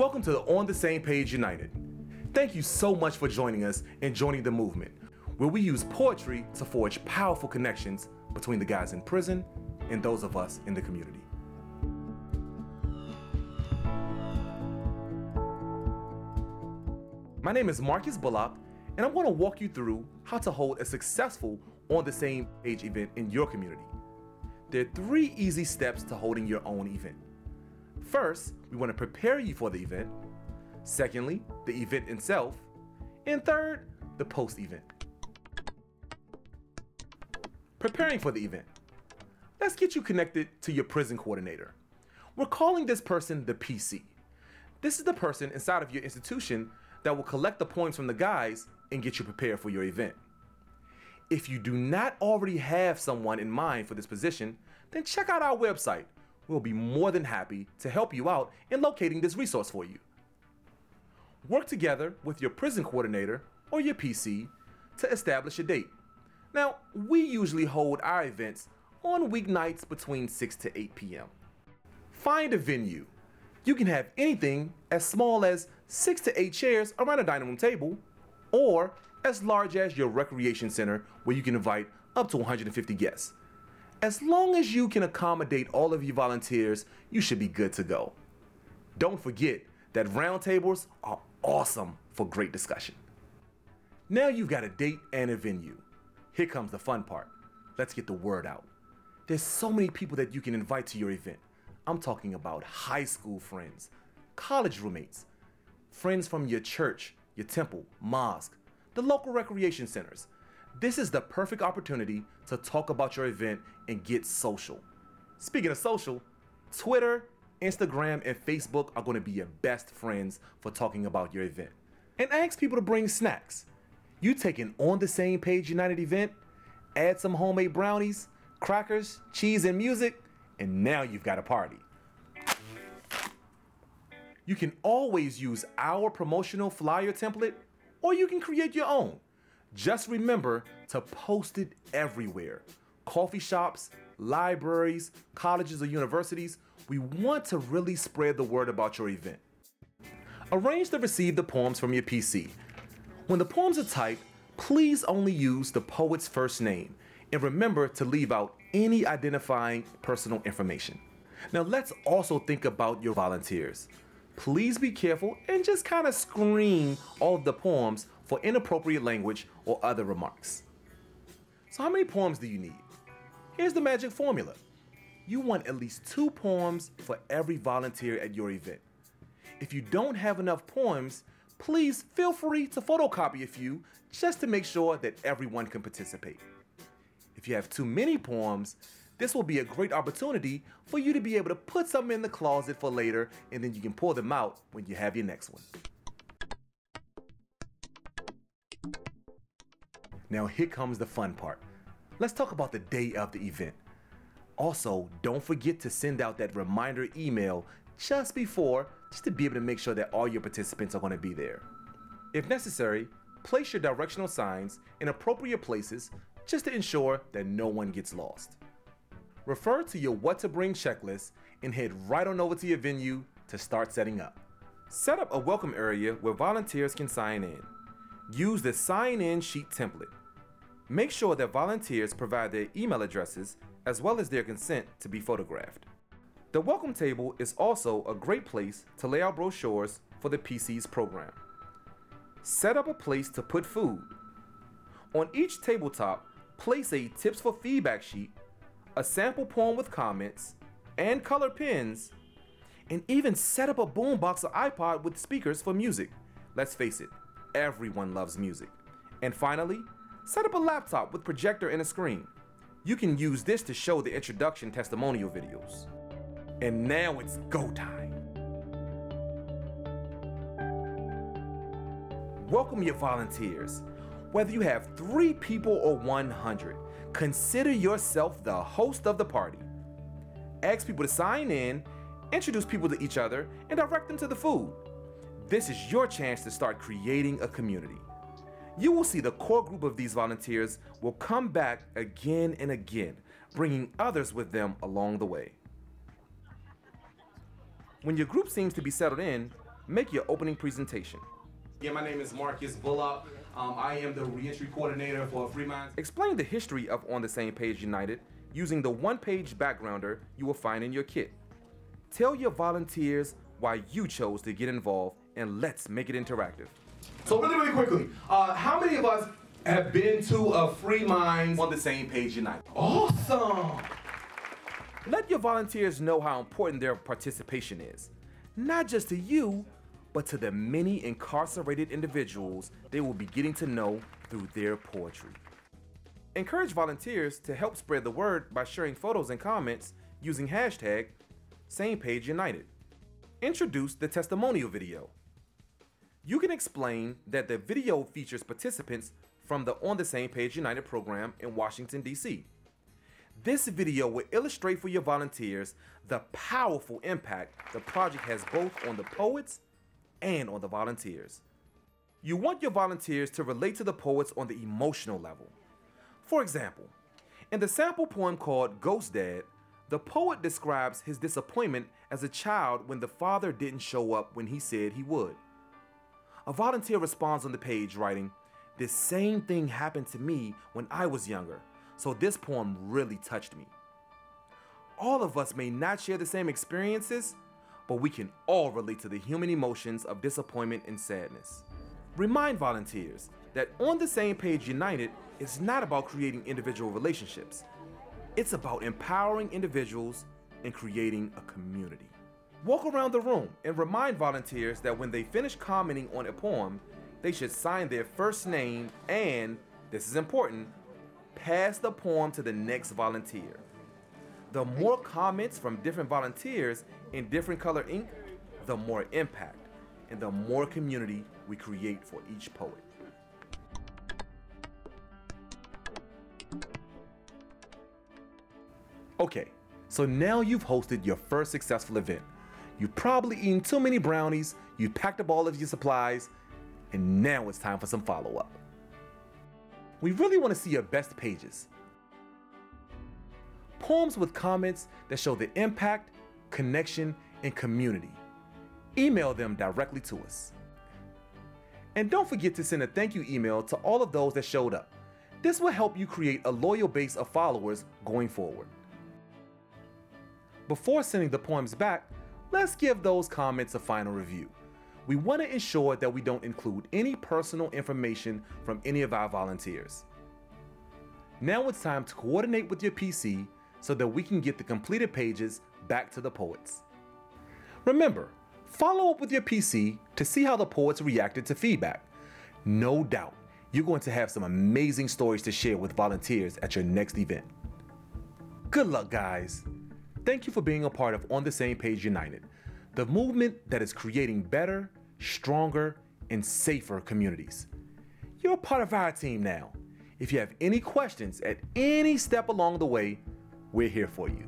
Welcome to the On the Same Page United. Thank you so much for joining us and joining the movement, where we use poetry to forge powerful connections between the guys in prison and those of us in the community. My name is Marcus Bullock, and I'm going to walk you through how to hold a successful On the Same Page event in your community. There are 3 easy steps to holding your own event. First, we want to prepare you for the event. Secondly, the event itself. And third, the post-event. Preparing for the event. Let's get you connected to your prison coordinator. We're calling this person the PC. This is the person inside of your institution that will collect the points from the guys and get you prepared for your event. If you do not already have someone in mind for this position, then check out our website. We'll be more than happy to help you out in locating this resource for you. Work together with your prison coordinator or your PC to establish a date. Now, we usually hold our events on weeknights between 6 to 8 p.m. Find a venue. You can have anything as small as 6 to 8 chairs around a dining room table, or as large as your recreation center where you can invite up to 150 guests. As long as you can accommodate all of your volunteers, you should be good to go. Don't forget that round tables are awesome for great discussion. Now you've got a date and a venue. Here comes the fun part. Let's get the word out. There's so many people that you can invite to your event. I'm talking about high school friends, college roommates, friends from your church, your temple, mosque, the local recreation centers. This is the perfect opportunity to talk about your event and get social. Speaking of social, Twitter, Instagram, and Facebook are going to be your best friends for talking about your event. And ask people to bring snacks. You take an On the Same Page United event, add some homemade brownies, crackers, cheese, and music, and now you've got a party. You can always use our promotional flyer template, or you can create your own. Just remember to post it everywhere. Coffee shops, libraries, colleges, or universities. We want to really spread the word about your event. Arrange to receive the poems from your PC. When the poems are typed, please only use the poet's first name, and remember to leave out any identifying personal information. Now let's also think about your volunteers. Please be careful and just kind of screen all of the poems for inappropriate language or other remarks. So how many poems do you need? Here's the magic formula. You want at least 2 poems for every volunteer at your event. If you don't have enough poems, please feel free to photocopy a few just to make sure that everyone can participate. If you have too many poems, this will be a great opportunity for you to be able to put some in the closet for later, and then you can pull them out when you have your next one. Now here comes the fun part. Let's talk about the day of the event. Also, don't forget to send out that reminder email just before, just to be able to make sure that all your participants are going to be there. If necessary, place your directional signs in appropriate places just to ensure that no one gets lost. Refer to your what to bring checklist and head right on over to your venue to start setting up. Set up a welcome area where volunteers can sign in. Use the sign in sheet template. Make sure that volunteers provide their email addresses as well as their consent to be photographed. The welcome table is also a great place to lay out brochures for the PC's program. Set up a place to put food. On each tabletop, place a tips for feedback sheet, a sample poem with comments, and color pens, and even set up a boombox or iPod with speakers for music. Let's face it, everyone loves music. And finally, set up a laptop with projector and a screen. You can use this to show the introduction testimonial videos. And now it's go time. Welcome your volunteers. Whether you have 3 people or 100, consider yourself the host of the party. Ask people to sign in, introduce people to each other, and direct them to the food. This is your chance to start creating a community. You will see the core group of these volunteers will come back again and again, bringing others with them along the way. When your group seems to be settled in, make your opening presentation. Yeah, my name is Marcus Bullock. I am the Reentry coordinator for Free Minds. Explain the history of On the Same Page United using the one-page backgrounder you will find in your kit. Tell your volunteers why you chose to get involved, and let's make it interactive. So really quickly, how many of us have been to a Free Minds On the Same Page United? Awesome! Let your volunteers know how important their participation is, not just to you, but to the many incarcerated individuals they will be getting to know through their poetry. Encourage volunteers to help spread the word by sharing photos and comments using hashtag SamePageUnited. Introduce the testimonial video. You can explain that the video features participants from the On the Same Page United program in Washington, D.C. This video will illustrate for your volunteers the powerful impact the project has both on the poets and on the volunteers. You want your volunteers to relate to the poets on the emotional level. For example, in the sample poem called Ghost Dad, the poet describes his disappointment as a child when the father didn't show up when he said he would. A volunteer responds on the page writing, "This same thing happened to me when I was younger, so this poem really touched me." All of us may not share the same experiences, but we can all relate to the human emotions of disappointment and sadness. Remind volunteers that On the Same Page United is not about creating individual relationships. It's about empowering individuals and creating a community. Walk around the room and remind volunteers that when they finish commenting on a poem, they should sign their first name and, this is important, pass the poem to the next volunteer. The more comments from different volunteers in different color ink, the more impact and the more community we create for each poet. Okay, so now you've hosted your first successful event. You've probably eaten too many brownies, you packed up all of your supplies, and now it's time for some follow-up. We really want to see your best pages. Poems with comments that show the impact, connection, and community. Email them directly to us. And don't forget to send a thank you email to all of those that showed up. This will help you create a loyal base of followers going forward. Before sending the poems back, let's give those comments a final review. We want to ensure that we don't include any personal information from any of our volunteers. Now it's time to coordinate with your PC so that we can get the completed pages back to the poets. Remember, follow up with your PC to see how the poets reacted to feedback. No doubt, you're going to have some amazing stories to share with volunteers at your next event. Good luck, guys. Thank you for being a part of On the Same Page United, the movement that is creating better, stronger, and safer communities. You're a part of our team now. If you have any questions at any step along the way, we're here for you.